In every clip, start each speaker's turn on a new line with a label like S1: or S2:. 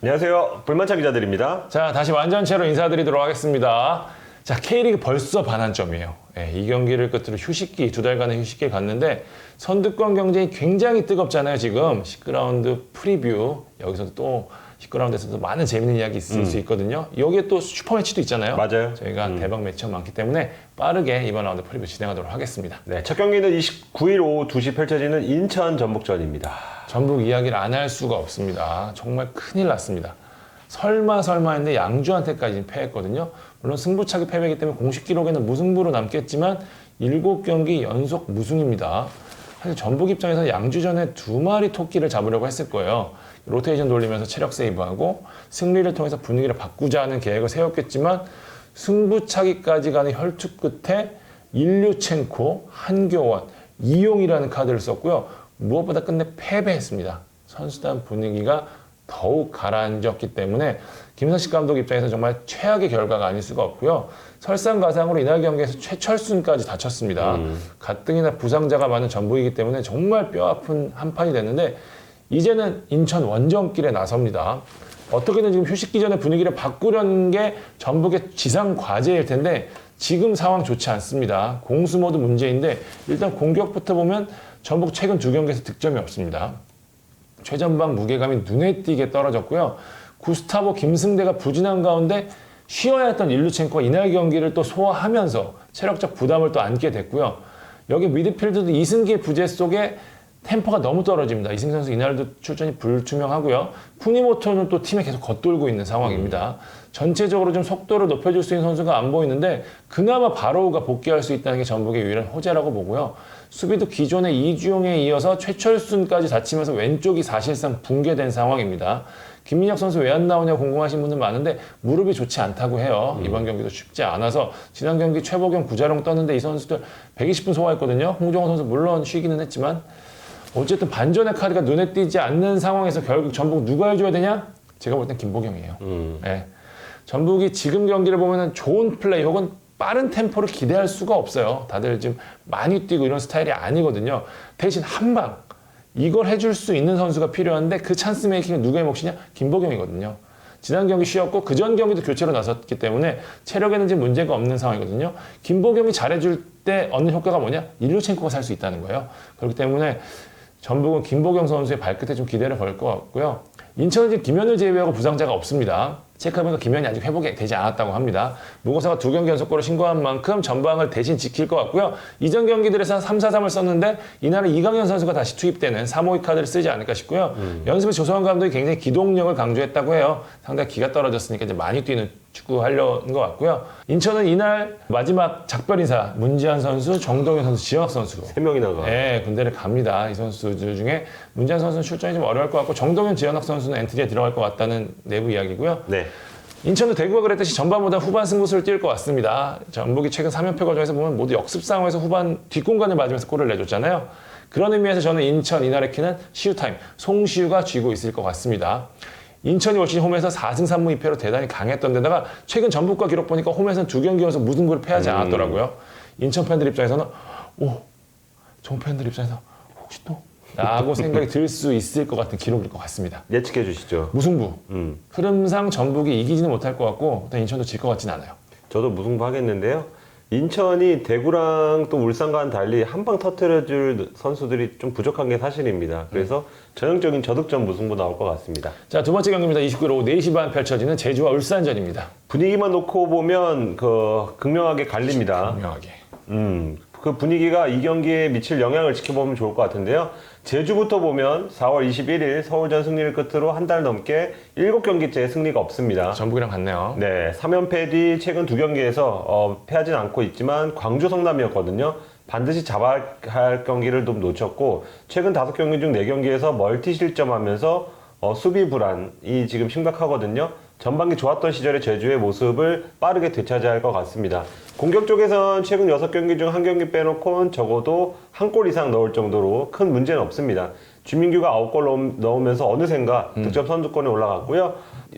S1: 안녕하세요. 불만차 기자들입니다.
S2: 자, 다시 완전체로 인사드리도록 하겠습니다. 자, K리그 벌써 반환점이에요. 네, 이 경기를 끝으로 휴식기, 2달간의 휴식기를 갔는데 선두권 경쟁이 굉장히 뜨겁잖아요, 지금. 10라운드 프리뷰. 여기서도 또 10라운드에서도 많은 재밌는 이야기 있을 수 있거든요. 여기에 또 슈퍼매치도 있잖아요.
S1: 맞아요.
S2: 저희가 대박 매치가 많기 때문에 빠르게 이번 라운드 프리뷰 진행하도록 하겠습니다.
S1: 네, 첫 경기는 29일 오후 2시 펼쳐지는 인천 전북전입니다.
S2: 전북 이야기를 안 할 수가 없습니다. 정말 큰일 났습니다. 설마 했는데 양주한테까지 패했거든요. 물론 승부차기 패배이기 때문에 공식 기록에는 무승부로 남겠지만 7경기 연속 무승입니다. 사실 전북 입장에서는 양주전에 2마리 토끼를 잡으려고 했을 거예요. 로테이션 돌리면서 체력 세이브하고 승리를 통해서 분위기를 바꾸자는 계획을 세웠겠지만 승부차기까지 가는 혈투 끝에 일류첸코, 한교원, 이용이라는 카드를 썼고요. 무엇보다 끝내 패배했습니다. 선수단 분위기가 더욱 가라앉았기 때문에 김선식 감독 입장에서 정말 최악의 결과가 아닐 수가 없고요. 설상가상으로 이날 경기에서 최철순까지 다쳤습니다. 가뜩이나 부상자가 많은 전북이기 때문에 정말 뼈아픈 한판이 됐는데 이제는 인천 원정길에 나섭니다. 어떻게든 지금 휴식기 전에 분위기를 바꾸려는 게 전북의 지상 과제일 텐데 지금 상황 좋지 않습니다. 공수 모드 문제인데 일단 공격부터 보면 전북 최근 2경기에서 득점이 없습니다. 최전방 무게감이 눈에 띄게 떨어졌고요. 구스타보 김승대가 부진한 가운데 쉬어야 했던 일루첸코가 이날 경기를 또 소화하면서 체력적 부담을 또 안게 됐고요. 여기 미드필드도 이승기의 부재 속에 템포가 너무 떨어집니다. 이승기 선수 이날도 출전이 불투명하고요. 쿠니모토는 또 팀에 계속 겉돌고 있는 상황입니다. 전체적으로 좀 속도를 높여줄 수 있는 선수가 안 보이는데 그나마 바로우가 복귀할 수 있다는 게 전북의 유일한 호재라고 보고요. 수비도 기존의 이주용에 이어서 최철순까지 다치면서 왼쪽이 사실상 붕괴된 상황입니다. 김민혁 선수 왜 안 나오냐고 궁금하신 분들 많은데 무릎이 좋지 않다고 해요. 이번 경기도 쉽지 않아서 지난 경기 최보경 구자룡 떴는데 이 선수들 120분 소화했거든요. 홍정호 선수 물론 쉬기는 했지만 어쨌든 반전의 카드가 눈에 띄지 않는 상황에서 결국 전북 누가 해줘야 되냐? 제가 볼 땐 김보경이에요. 네. 전북이 지금 경기를 보면 좋은 플레이 혹은 빠른 템포를 기대할 수가 없어요. 다들 지금 많이 뛰고 이런 스타일이 아니거든요. 대신 한 방 이걸 해줄 수 있는 선수가 필요한데 그 찬스 메이킹은 누구의 몫이냐? 김보경이거든요. 지난 경기 쉬었고 그전 경기도 교체로 나섰기 때문에 체력에는 지금 문제가 없는 상황이거든요. 김보경이 잘해줄 때 얻는 효과가 뭐냐? 일루첸코가 살 수 있다는 거예요. 그렇기 때문에 전북은 김보경 선수의 발끝에 좀 기대를 걸 것 같고요. 인천은 지금 김현을 제외하고 부상자가 없습니다. 체크해보니까 김현이 아직 회복이 되지 않았다고 합니다. 무고사가 2경기 연속골을 신고한 만큼 전방을 대신 지킬 것 같고요. 이전 경기들에서 3-4-3을 썼는데 이날은 이강현 선수가 다시 투입되는 3-5-2 카드를 쓰지 않을까 싶고요. 연습에 조성환 감독이 굉장히 기동력을 강조했다고 해요. 상당히 기가 떨어졌으니까 이제 많이 뛰는 축구 하려는 것 같고요. 인천은 이날 마지막 작별 인사 문지한 선수, 정동현 선수, 지영학 선수
S1: 3명이나 가.
S2: 네, 군대를 갑니다. 이 선수들 중에 문지한 선수는 출전이 좀 어려울 것 같고 정동현, 지영학 선수는 엔트리에 들어갈 것 같다는 내부 이야기고요.
S1: 네.
S2: 인천도 대구가 그랬듯이 전반보다 후반 승부수를 띌 것 같습니다. 전북이 최근 3연패 과정에서 보면 모두 역습 상황에서 후반 뒷공간을 맞으면서 골을 내줬잖아요. 그런 의미에서 저는 인천 이날의 키는 시우타임, 송시우가 쥐고 있을 것 같습니다. 인천이 올 시즌 홈에서 4승 3무 2패로 대단히 강했던 데다가 최근 전북과 기록 보니까 홈에서는 2경기 연속 무승부를 패하지 않았더라고요. 인천 팬들 입장에서는 정 팬들 입장에서 혹시 또? 라고 생각이 들 수 있을 것 같은 기록일 것 같습니다.
S1: 예측해 주시죠.
S2: 무승부. 흐름상 전북이 이기지는 못할 것 같고 일단 인천도 질 것 같진 않아요.
S1: 저도 무승부 하겠는데요. 인천이 대구랑 또 울산과는 달리 한 방 터뜨려줄 선수들이 좀 부족한 게 사실입니다. 그래서 전형적인 저득점 무승부 나올 것 같습니다.
S2: 자, 두 번째 경기입니다. 29일 오후 4시 반 펼쳐지는 제주와 울산전입니다.
S1: 분위기만 놓고 보면 극명하게 갈립니다.
S2: 분명하게.
S1: 그 분위기가 이 경기에 미칠 영향을 지켜보면 좋을 것 같은데요. 제주부터 보면 4월 21일 서울전 승리를 끝으로 한 달 넘게 7경기째 승리가 없습니다.
S2: 전북이랑 같네요.
S1: 네, 3연패 뒤 최근 2경기에서 패하진 않고 있지만 광주 성남이었거든요. 반드시 잡아야 할 경기를 좀 놓쳤고 최근 5경기 중 4경기에서 멀티 실점하면서 수비 불안이 지금 심각하거든요. 전반기 좋았던 시절의 제주의 모습을 빠르게 되찾아야 할 것 같습니다. 공격 쪽에선 최근 6경기 중 1경기 빼놓고는 적어도 한 골 이상 넣을 정도로 큰 문제는 없습니다. 주민규가 9골 넣으면서 어느샌가 득점 선두권에 올라갔고요.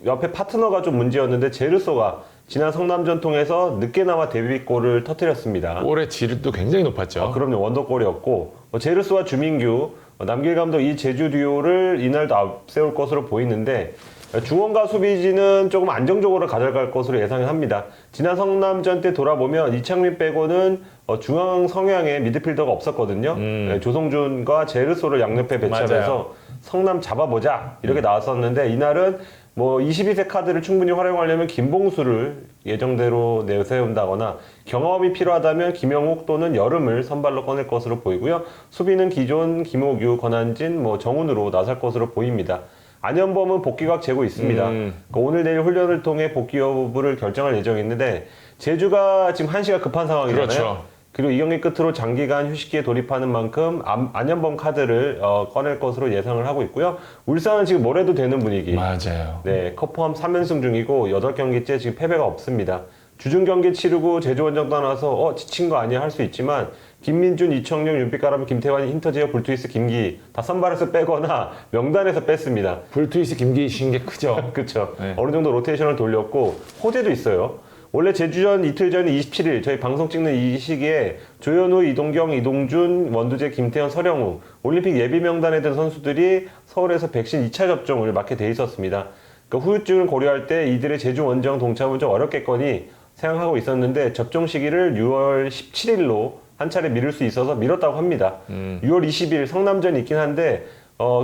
S1: 옆에 파트너가 좀 문제였는데 제르소가 지난 성남전 통해서 늦게나마 데뷔골을 터뜨렸습니다.
S2: 골의 질도 굉장히 높았죠.
S1: 그럼요. 원더골이었고 제르소와 주민규, 남길 감독 이 제주 듀오를 이날도 앞세울 것으로 보이는데 중원과 수비진은 조금 안정적으로 가져갈 것으로 예상을 합니다. 지난 성남전 때 돌아보면 이창민 빼고는 중앙 성향의 미드필더가 없었거든요. 네, 조성준과 제르소를 양옆에 배치하면서
S2: 맞아요.
S1: 성남 잡아보자 이렇게 나왔었는데 이날은 뭐 22세 카드를 충분히 활용하려면 김봉수를 예정대로 내세운다거나 경험이 필요하다면 김영욱 또는 여름을 선발로 꺼낼 것으로 보이고요. 수비는 기존 김호규, 권한진, 정훈으로 나설 것으로 보입니다. 안현범은 복귀각 재고 있습니다. 그러니까 오늘 내일 훈련을 통해 복귀 여부를 결정할 예정인데 제주가 지금 한시가 급한 상황이잖아요.
S2: 그렇죠.
S1: 그리고 이 경기 끝으로 장기간 휴식기에 돌입하는 만큼 안현범 카드를 꺼낼 것으로 예상을 하고 있고요. 울산은 지금 뭘 해도 되는 분위기.
S2: 맞아요.
S1: 네, 컵 포함 3연승 중이고 8경기째 지금 패배가 없습니다. 주중 경기 치르고 제주 원정 떠나서 지친 거 아니야 할 수 있지만 김민준, 이청용, 윤빛가람, 김태환, 힌터지어, 불투이스, 김기 다 선발에서 빼거나 명단에서 뺐습니다.
S2: 불투이스 김기희 쉰 게 크죠.
S1: 그렇죠.
S2: 네.
S1: 어느 정도 로테이션을 돌렸고 호재도 있어요. 원래 제주전 이틀 전 27일 저희 방송 찍는 이 시기에 조현우, 이동경, 이동준, 원두재, 김태현, 서령우 올림픽 예비 명단에 든 선수들이 서울에서 백신 2차 접종을 맞게 돼 있었습니다. 그러니까 후유증을 고려할 때 이들의 제주 원정 동참은 좀 어렵겠거니 생각하고 있었는데 접종 시기를 6월 17일로 한 차례 미룰 수 있어서 미뤘다고 합니다. 6월 20일 성남전이 있긴 한데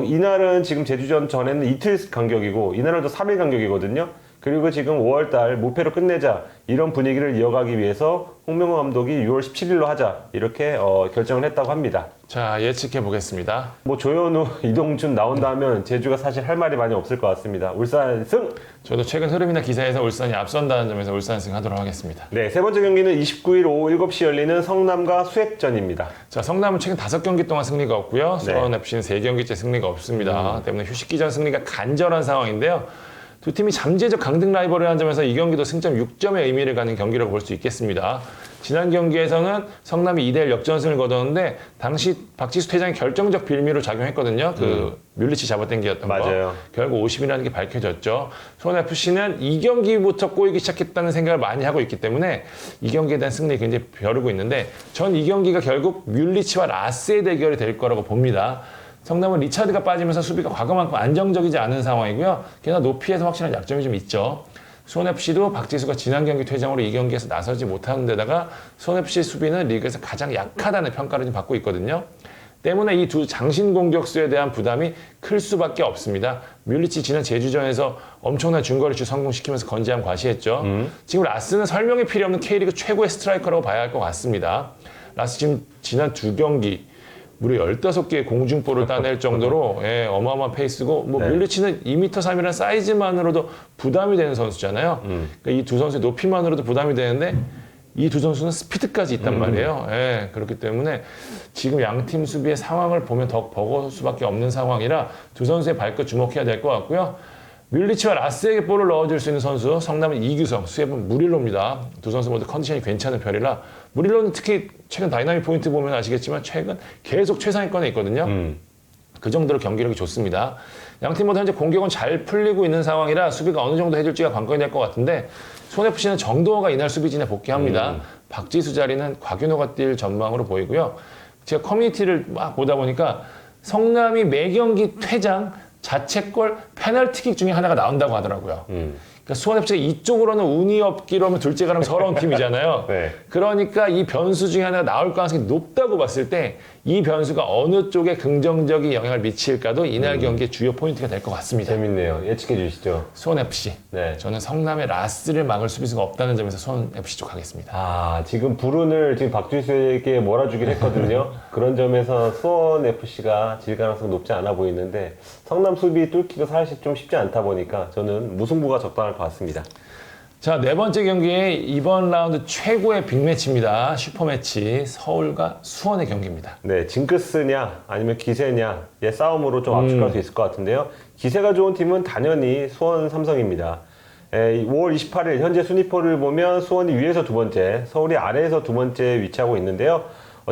S1: 이날은 지금 제주전 전에는 이틀 간격이고 이날은 또 3일 간격이거든요. 그리고 지금 5월달 무패로 끝내자 이런 분위기를 이어가기 위해서 홍명호 감독이 6월 17일로 하자 이렇게 결정을 했다고 합니다.
S2: 자, 예측해 보겠습니다.
S1: 조현우, 이동준 나온다면 제주가 사실 할 말이 많이 없을 것 같습니다. 울산 승!
S2: 저도 최근 흐름이나 기사에서 울산이 앞선다는 점에서 울산승 하도록 하겠습니다.
S1: 네, 세 번째 경기는 29일 오후 7시 열리는 성남과 수협전입니다.
S2: 자, 성남은 최근 5경기 동안 승리가 없고요.
S1: 네.
S2: 수원FC는 3경기째 승리가 없습니다. 때문에 휴식기 전 승리가 간절한 상황인데요. 두 팀이 잠재적 강등 라이벌이라는 점에서 이 경기도 승점 6점의 의미를 갖는 경기라고 볼 수 있겠습니다. 지난 경기에서는 성남이 2대1 역전승을 거뒀는데 당시 박지수 퇴장이 결정적 빌미로 작용했거든요. 뮬리치 잡아당기였던 거.
S1: 맞아요.
S2: 결국 50이라는 게 밝혀졌죠. 수원FC는 이 경기부터 꼬이기 시작했다는 생각을 많이 하고 있기 때문에 이 경기에 대한 승리에 굉장히 벼르고 있는데 전 이 경기가 결국 뮬리치와 라스의 대결이 될 거라고 봅니다. 성남은 리차드가 빠지면서 수비가 과거만큼 안정적이지 않은 상황이고요. 게다가 높이에서 확실한 약점이 좀 있죠. 수원FC도 박지수가 지난 경기 퇴장으로 이 경기에서 나서지 못하는 데다가 수원FC 수비는 리그에서 가장 약하다는 평가를 좀 받고 있거든요. 때문에 이 두 장신 공격수에 대한 부담이 클 수밖에 없습니다. 뮬리치 지난 제주전에서 엄청난 중거리슛 성공시키면서 건재함 과시했죠. 지금 라스는 설명이 필요 없는 K리그 최고의 스트라이커라고 봐야 할 것 같습니다. 라스 지금 지난 2경기 무려 15개의 공중볼을 따낼 정도로 어마어마한 페이스고 뮬리치는 2m 3이라는 사이즈만으로도 부담이 되는 선수잖아요. 그러니까 이 두 선수의 높이만으로도 부담이 되는데 이 두 선수는 스피드까지 있단 말이에요. 그렇기 때문에 지금 양팀 수비의 상황을 보면 더 버거울 수밖에 없는 상황이라 두 선수의 발끝 주목해야 될 것 같고요. 뮬리치와 라스에게 볼을 넣어줄 수 있는 선수 성남은 이규성, 수협은 무릴로입니다. 두 선수 모두 컨디션이 괜찮은 편이라 무릴로는 특히 최근 다이나믹 포인트 보면 아시겠지만 최근 계속 최상위권에 있거든요. 그 정도로 경기력이 좋습니다. 양팀 모두 현재 공격은 잘 풀리고 있는 상황이라 수비가 어느 정도 해줄지가 관건이 될 것 같은데 손FC는 정도호가 이날 수비진에 복귀합니다. 박지수 자리는 곽윤호가 뛸 전망으로 보이고요. 제가 커뮤니티를 막 보다 보니까 성남이 매 경기 퇴장, 자책골, 페널티킥 중에 하나가 나온다고 하더라고요. 그러니까 수원FC가 이쪽으로는 운이 없기로 하면 둘째 가랑 서러운 팀이잖아요.
S1: 네.
S2: 그러니까 이 변수 중에 하나가 나올 가능성이 높다고 봤을 때 이 변수가 어느 쪽에 긍정적인 영향을 미칠까도 이날 경기의 주요 포인트가 될 것 같습니다.
S1: 재밌네요. 예측해 주시죠.
S2: 수원FC.
S1: 네.
S2: 저는 성남의 라스를 막을 수비수가 없다는 점에서 수원FC 쪽 하겠습니다.
S1: 지금 불운을 지금 박주수에게 몰아주긴 했거든요. 그런 점에서 수원 FC가 질 가능성이 높지 않아 보이는데 성남 수비 뚫기도 사실 좀 쉽지 않다 보니까 저는 무승부가 적당할 것 같습니다.
S2: 자, 네 번째 경기 이번 라운드 최고의 빅매치입니다. 슈퍼매치 서울과 수원의 경기입니다.
S1: 네, 징크스냐 아니면 기세냐의 싸움으로 좀 압축할 수 있을 것 같은데요. 기세가 좋은 팀은 당연히 수원 삼성입니다. 5월 28일 현재 순위표를 보면 수원이 위에서 두 번째, 서울이 아래에서 두 번째 위치하고 있는데요.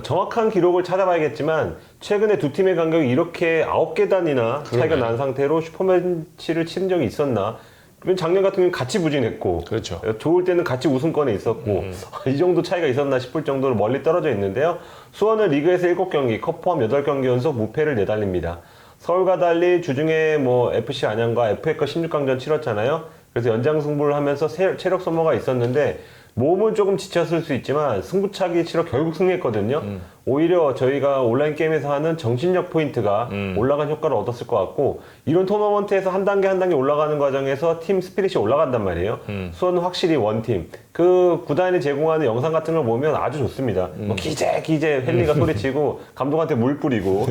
S1: 정확한 기록을 찾아봐야겠지만 최근에 두 팀의 간격이 이렇게 9계단이나 차이가 난 상태로 슈퍼매치를 치른 적이 있었나? 그러면 작년 같은 경우는 같이 부진했고
S2: 그렇죠.
S1: 좋을 때는 같이 우승권에 있었고 이 정도 차이가 있었나 싶을 정도로 멀리 떨어져 있는데요. 수원은 리그에서 7경기, 컵 포함 8경기 연속 무패를 내달립니다. 서울과 달리 주중에 뭐 FC 안양과 FA컵 16강전 치렀잖아요. 그래서 연장 승부를 하면서 체력 소모가 있었는데 몸은 조금 지쳤을 수 있지만 승부차기 치러 결국 승리했거든요. 오히려 저희가 온라인 게임에서 하는 정신력 포인트가 올라간 효과를 얻었을 것 같고 이런 토너먼트에서 한 단계 한 단계 올라가는 과정에서 팀 스피릿이 올라간단 말이에요. 수원은 확실히 원팀. 그 구단이 제공하는 영상 같은 걸 보면 아주 좋습니다. 뭐 기재 헨리가 소리치고 감독한테 물 뿌리고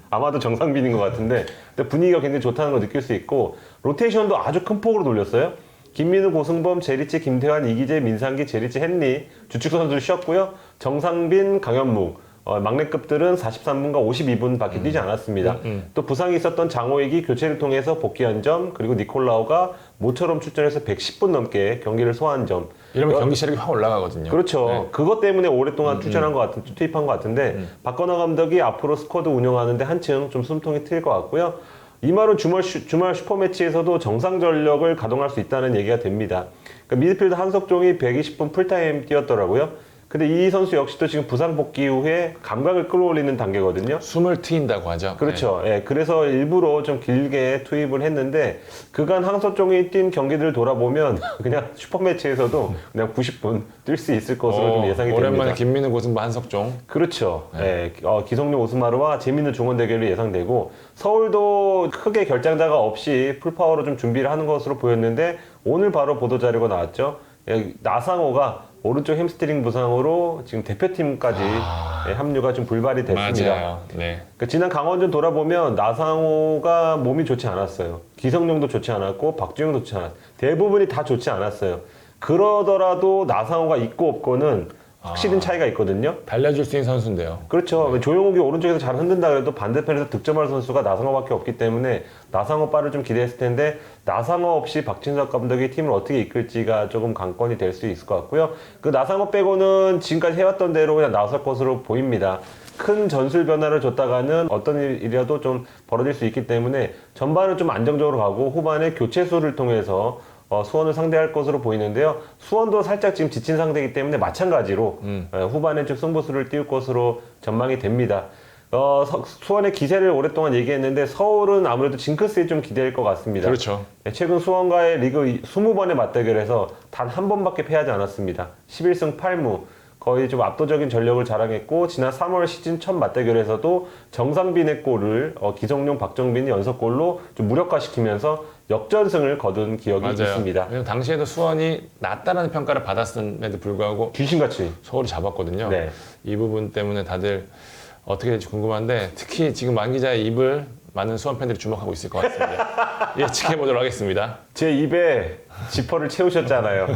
S1: 아마도 정상빈인 것 같은데 근데 분위기가 굉장히 좋다는 걸 느낄 수 있고 로테이션도 아주 큰 폭으로 돌렸어요. 김민우, 고승범, 제리치, 김태환, 이기재, 민상기, 제리치, 헨리 주축 선수를 쉬었고요. 정상빈, 강현무 막내급들은 43분과 52분밖에 뛰지 않았습니다. 또 부상이 있었던 장호익이 교체를 통해서 복귀한 점 그리고 니콜라우가 모처럼 출전해서 110분 넘게 경기를 소화한 점
S2: 이러면 경기 체력이 확 올라가거든요.
S1: 그렇죠.
S2: 네.
S1: 그것 때문에 오랫동안 출전한 것 같은, 투입한 것 같은데 박건호 감독이 앞으로 스쿼드 운영하는데 한층 좀 숨통이 트일 것 같고요. 이말은 주말 슈퍼매치에서도 정상 전력을 가동할 수 있다는 얘기가 됩니다. 그러니까 미드필더 한석종이 120분 풀타임 뛰었더라고요. 근데 이 선수 역시도 지금 부상 복귀 후에 감각을 끌어올리는 단계거든요.
S2: 숨을 트인다고 하죠.
S1: 그렇죠. 예, 그래서 일부러 좀 길게 투입을 했는데 그간 한석종이 뛴 경기들을 돌아보면 그냥 슈퍼매치에서도 그냥 90분 뛸 수 있을 것으로 좀 예상이 됩니다.
S2: 오랜만에 김민우, 고승범, 한석종.
S1: 그렇죠. 예, 기성용 오스마르와 재밌는 종원 대결이 예상되고 서울도 크게 결장자가 없이 풀파워로 좀 준비를 하는 것으로 보였는데 오늘 바로 보도 자료가 나왔죠. 예, 나상호가 오른쪽 햄스트링 부상으로 지금 대표팀까지 예, 합류가 좀 불발이 됐습니다.
S2: 맞아요. 네.
S1: 그 지난 강원전 돌아보면 나상호가 몸이 좋지 않았어요. 기성용도 좋지 않았고 박주영도 좋지 않았어요. 대부분이 다 좋지 않았어요. 그러더라도 나상호가 있고 없고는 확실히 차이가 있거든요.
S2: 달려줄 수 있는 선수인데요.
S1: 그렇죠. 조용욱이 오른쪽에서 잘 흔든다 그래도 반대편에서 득점할 선수가 나상호밖에 없기 때문에 나상호 빠를 좀 기대했을 텐데 나상호 없이 박진석 감독이 팀을 어떻게 이끌지가 조금 관건이 될 수 있을 것 같고요. 그 나상호 빼고는 지금까지 해왔던 대로 그냥 나설 것으로 보입니다. 큰 전술 변화를 줬다가는 어떤 일이라도 좀 벌어질 수 있기 때문에 전반은 좀 안정적으로 가고 후반에 교체수를 통해서 수원을 상대할 것으로 보이는데요. 수원도 살짝 지금 지친 상태이기 때문에 마찬가지로 후반에 좀 승부수를 띄울 것으로 전망이 됩니다. 수원의 기세를 오랫동안 얘기했는데 서울은 아무래도 징크스에 좀 기대할 것 같습니다.
S2: 그렇죠.
S1: 최근 수원과의 리그 20번의 맞대결에서 단 한 번밖에 패하지 않았습니다. 11승 8무. 거의 좀 압도적인 전력을 자랑했고 지난 3월 시즌 첫 맞대결에서도 정상빈의 골을 기성용, 박정빈이 연속골로 좀 무력화시키면서 역전승을 거둔 기억이
S2: 맞아요.
S1: 있습니다.
S2: 왜냐면 당시에도 수원이 낮다라는 평가를 받았음에도 불구하고
S1: 귀신같이.
S2: 서울이 잡았거든요.
S1: 네.
S2: 이 부분 때문에 다들 어떻게 될지 궁금한데 특히 지금 만 기자의 입을 많은 수원 팬들이 주목하고 있을 것 같습니다. 예측해 보도록 하겠습니다.
S1: 제 입에 지퍼를 채우셨잖아요.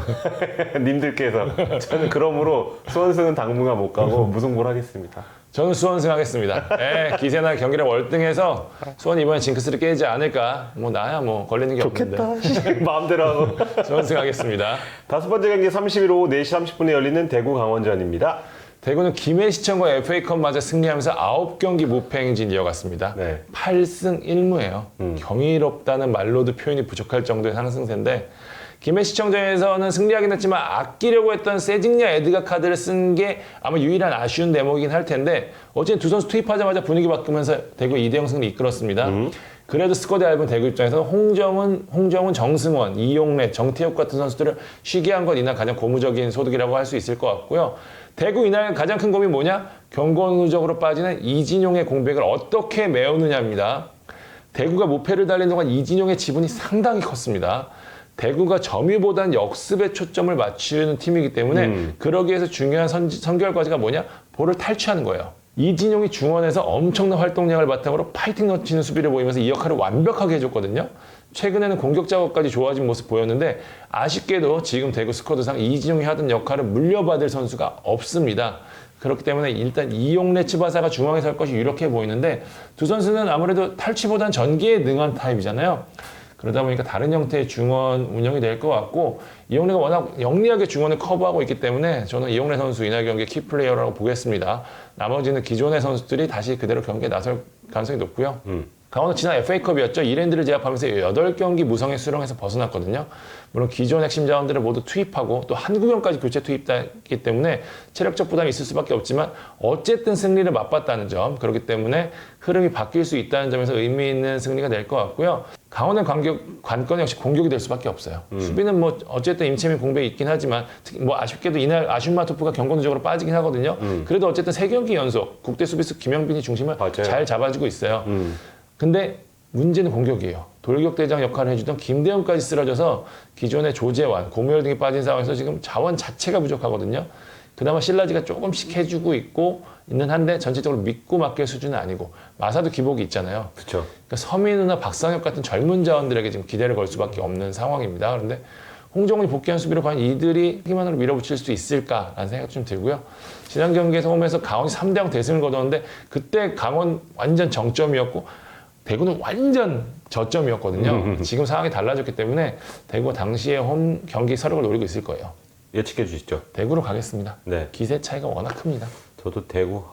S1: 님들께서. 저는 그러므로 수원승은 당분간 못 가고 무승부를 하겠습니다.
S2: 저는 수원승 하겠습니다. 네, 기세나 경기를 월등해서 수원이 이번에 징크스를 깨지 않을까. 뭐 나야 뭐 걸리는 게 없는데.
S1: 마음대로 하고.
S2: 수원승 하겠습니다.
S1: 다섯 번째 경기 30일 오후 4시 30분에 열리는 대구 강원전입니다.
S2: 대구는 김해시청과 FA컵 맞아 승리하면서 9경기 무패 행진 이어갔습니다.
S1: 네.
S2: 8승 1무예요. 경이롭다는 말로도 표현이 부족할 정도의 상승세인데 김해시청전에서는 승리하긴 했지만 아끼려고 했던 세징야 에드가 카드를 쓴 게 아마 유일한 아쉬운 대목이긴 할 텐데 어쨌든 두 선수 투입하자마자 분위기 바꾸면서 대구 2대0 승리 이끌었습니다. 그래도 스쿼드 얇은 대구 입장에서 홍정훈, 정승원, 이용래, 정태욱 같은 선수들을 쉬게 한 것 이날 가장 고무적인 소득이라고 할 수 있을 것 같고요. 대구 이날 가장 큰 고민이 뭐냐? 경고 누적으로 빠지는 이진용의 공백을 어떻게 메우느냐입니다. 대구가 무패를 달린 동안 이진용의 지분이 상당히 컸습니다. 대구가 점유보다는 역습에 초점을 맞추는 팀이기 때문에 그러기 위해서 중요한 선결 과제가 뭐냐? 볼을 탈취하는 거예요. 이진용이 중원에서 엄청난 활동량을 바탕으로 파이팅 넘치는 수비를 보이면서 이 역할을 완벽하게 해줬거든요. 최근에는 공격 작업까지 좋아진 모습 보였는데 아쉽게도 지금 대구 스쿼드상 이진용이 하던 역할을 물려받을 선수가 없습니다. 그렇기 때문에 일단 이용래, 츠바사가 중앙에 설 것이 유력해 보이는데 두 선수는 아무래도 탈취보다는 전개에 능한 타입이잖아요. 그러다 보니까 다른 형태의 중원 운영이 될 것 같고 이용래가 워낙 영리하게 중원을 커버하고 있기 때문에 저는 이용래 선수 이날 경기 키플레이어라고 보겠습니다. 나머지는 기존의 선수들이 다시 그대로 경기에 나설 가능성이 높고요. 강원은 지난 FA컵이었죠. 이랜드를 제압하면서 8경기 무성의 수렁에서 벗어났거든요. 물론 기존 핵심 자원들을 모두 투입하고 또 한국연까지 교체 투입했기 때문에 체력적 부담이 있을 수밖에 없지만 어쨌든 승리를 맛봤다는 점, 그렇기 때문에 흐름이 바뀔 수 있다는 점에서 의미 있는 승리가 될 것 같고요. 강원의 관건 역시 공격이 될 수밖에 없어요. 수비는 뭐 어쨌든 임채민 공백이 있긴 하지만 특히 뭐 아쉽게도 이날 아슈마토프가 경고 누적으로 빠지긴 하거든요. 그래도 어쨌든 3경기 연속 국대 수비수 김영빈이 중심을
S1: 맞아요.
S2: 잘 잡아주고 있어요. 근데 문제는 공격이에요. 돌격대장 역할을 해주던 김대현까지 쓰러져서 기존의 조재환, 고무열 등이 빠진 상황에서 지금 자원 자체가 부족하거든요. 그나마 신라지가 조금씩 해주고 있는 한데 전체적으로 믿고 맡길 수준은 아니고 마사도 기복이 있잖아요.
S1: 그렇죠.
S2: 그러니까 서민우나 박상혁 같은 젊은 자원들에게 지금 기대를 걸 수밖에 없는 상황입니다. 그런데 홍정훈이 복귀한 수비로 과연 이들이 희망으로 밀어붙일 수 있을까라는 생각이 좀 들고요. 지난 경기에서 홈에서 강원이 3대0 대승을 거뒀는데 그때 강원 완전 정점이었고 대구는 완전 저점이었거든요. 지금 상황이 달라졌기 때문에 대구가 당시에 홈 경기 서력을 노리고 있을 거예요.
S1: 예측해 주시죠.
S2: 대구로 가겠습니다.
S1: 네.
S2: 기세 차이가 워낙 큽니다.
S1: 저도 대구.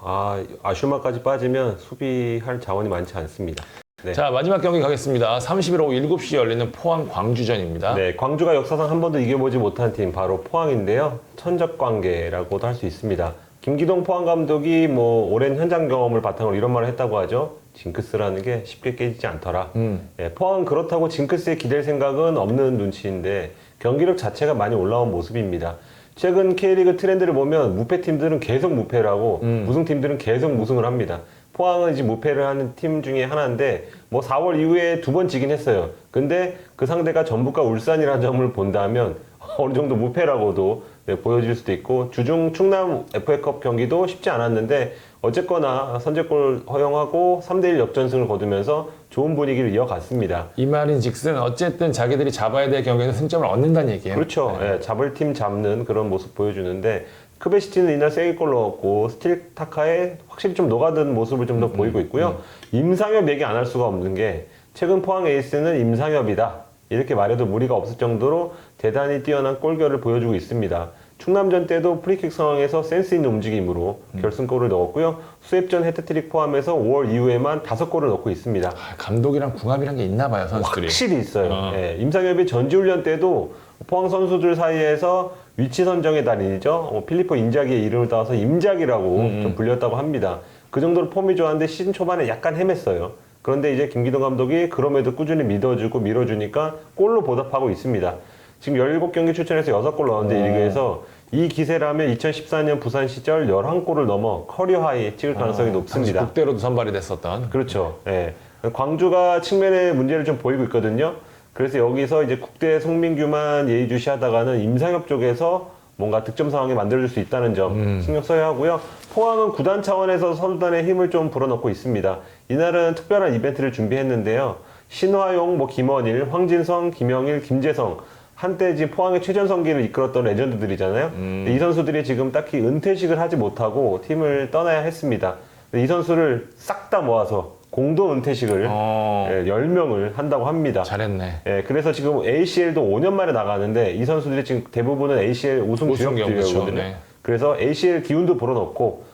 S1: 아슈마까지 빠지면 수비할 자원이 많지 않습니다. 네.
S2: 자, 마지막 경기 가겠습니다. 30일 오후 7시에 열리는 포항 광주전입니다.
S1: 네, 광주가 역사상 한 번도 이겨보지 못한 팀 바로 포항인데요. 천적관계라고도 할 수 있습니다. 김기동 포항 감독이 뭐 오랜 현장 경험을 바탕으로 이런 말을 했다고 하죠. 징크스라는 게 쉽게 깨지지 않더라. 네, 포항 그렇다고 징크스에 기댈 생각은 없는 눈치인데 경기력 자체가 많이 올라온 모습입니다. 최근 K리그 트렌드를 보면 무패팀들은 계속 무패를 하고 무승팀들은 계속 무승을 합니다. 포항은 이제 무패를 하는 팀 중에 하나인데 뭐 4월 이후에 2번 지긴 했어요. 근데 그 상대가 전북과 울산이라는 점을 본다면 어느 정도 무패라고도 보여질 수도 있고 주중 충남 FA컵 경기도 쉽지 않았는데 어쨌거나 선제골 허용하고 3대1 역전승을 거두면서 좋은 분위기를 이어갔습니다.
S2: 이 말인 즉슨 어쨌든 자기들이 잡아야 될 경기에서 승점을 얻는다는 얘기예요.
S1: 그렇죠. 네. 잡을 팀 잡는 그런 모습 보여주는데 크베시티는 이날 세게 골 넣었고 스틸타카에 확실히 좀 녹아든 모습을 좀 더 보이고 있고요. 임상엽 얘기 안 할 수가 없는 게 최근 포항 에이스는 임상엽이다. 이렇게 말해도 무리가 없을 정도로 대단히 뛰어난 골결을 보여주고 있습니다. 충남전 때도 프리킥 상황에서 센스 있는 움직임으로 결승골을 넣었고요. 수협전 해트트릭 포함해서 5월 이후에만 5골을 넣고 있습니다.
S2: 감독이랑 궁합이란 게 있나 봐요, 선수들이.
S1: 확실히 있어요. 예, 임상엽이 전지훈련 때도 포항 선수들 사이에서 위치 선정의 달인이죠. 필리포 인자기의 이름을 따서 임자기라고 좀 불렸다고 합니다. 그 정도로 폼이 좋았는데 시즌 초반에 약간 헤맸어요. 그런데 이제 김기동 감독이 그럼에도 꾸준히 믿어주고 밀어주니까 골로 보답하고 있습니다. 지금 17경기 출전해서 6골 넣었는데 이 리그에서 이 기세라면 2014년 부산 시절 11골을 넘어 커리어 하이 찍을 가능성이 높습니다.
S2: 국대로도 선발이 됐었던.
S1: 그렇죠. 예. 광주가 측면에 문제를 좀 보이고 있거든요. 그래서 여기서 이제 국대 송민규만 예의주시하다가는 임상엽 쪽에서 뭔가 득점 상황에 만들어줄 수 있다는 점 신경 써야 하고요. 포항은 구단 차원에서 선수단의 힘을 좀 불어넣고 있습니다. 이날은 특별한 이벤트를 준비했는데요. 신화용, 김원일, 황진성, 김영일, 김재성 한때 지금 포항의 최전성기를 이끌었던 레전드들이잖아요. 이 선수들이 지금 딱히 은퇴식을 하지 못하고 팀을 떠나야 했습니다. 이 선수를 싹 다 모아서 공동 은퇴식을 10명을 한다고 합니다.
S2: 잘했네.
S1: 예, 그래서 지금 ACL도 5년 만에 나가는데 이 선수들이 지금 대부분은 ACL 우승 주역들이거든요. 네. 그래서 ACL 기운도 불어넣고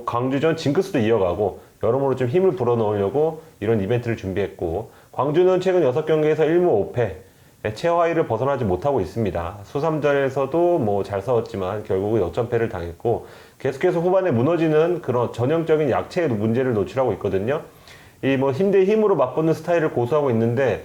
S1: 광주전 징크스도 이어가고 여러모로 좀 힘을 불어넣으려고 이런 이벤트를 준비했고 광주는 최근 6경기에서 1무 5패 최하위를 벗어나지 못하고 있습니다. 수삼전에서도 잘 싸웠지만 결국은 역전패를 당했고 계속해서 후반에 무너지는 그런 전형적인 약체의 문제를 노출하고 있거든요. 이 힘 대 힘으로 맞붙는 스타일을 고수하고 있는데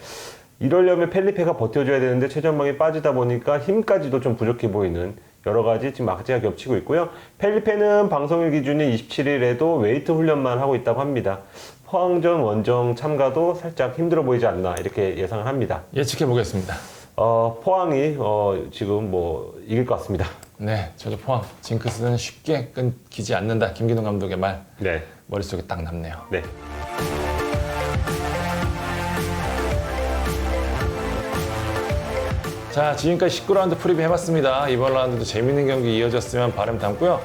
S1: 이러려면 펠리페가 버텨줘야 되는데 최전방에 빠지다 보니까 힘까지도 좀 부족해 보이는 여러 가지 지금 악재가 겹치고 있고요. 펠리페는 방송일 기준인 27일에도 웨이트 훈련만 하고 있다고 합니다. 포항전 원정 참가도 살짝 힘들어 보이지 않나 이렇게 예상을 합니다.
S2: 예측해 보겠습니다.
S1: 포항이 지금 이길 것 같습니다.
S2: 네, 저도 포항 징크스는 쉽게 끊기지 않는다. 김기동 감독의 말
S1: 네.
S2: 머릿속에 딱 남네요.
S1: 네.
S2: 자, 지금까지 19라운드 프리뷰 해봤습니다. 이번 라운드도 재밌는 경기 이어졌으면 바람 담고요.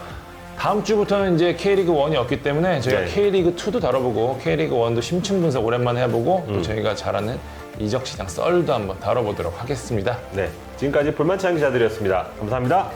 S2: 다음 주부터는 이제 K리그 1이 없기 때문에 저희가 K리그 2도 다뤄보고 K리그 1도 심층 분석 오랜만에 해보고 또 저희가 잘 아는 이적시장 썰도 한번 다뤄보도록 하겠습니다.
S1: 네. 지금까지 불만찬 기자들이었습니다. 감사합니다.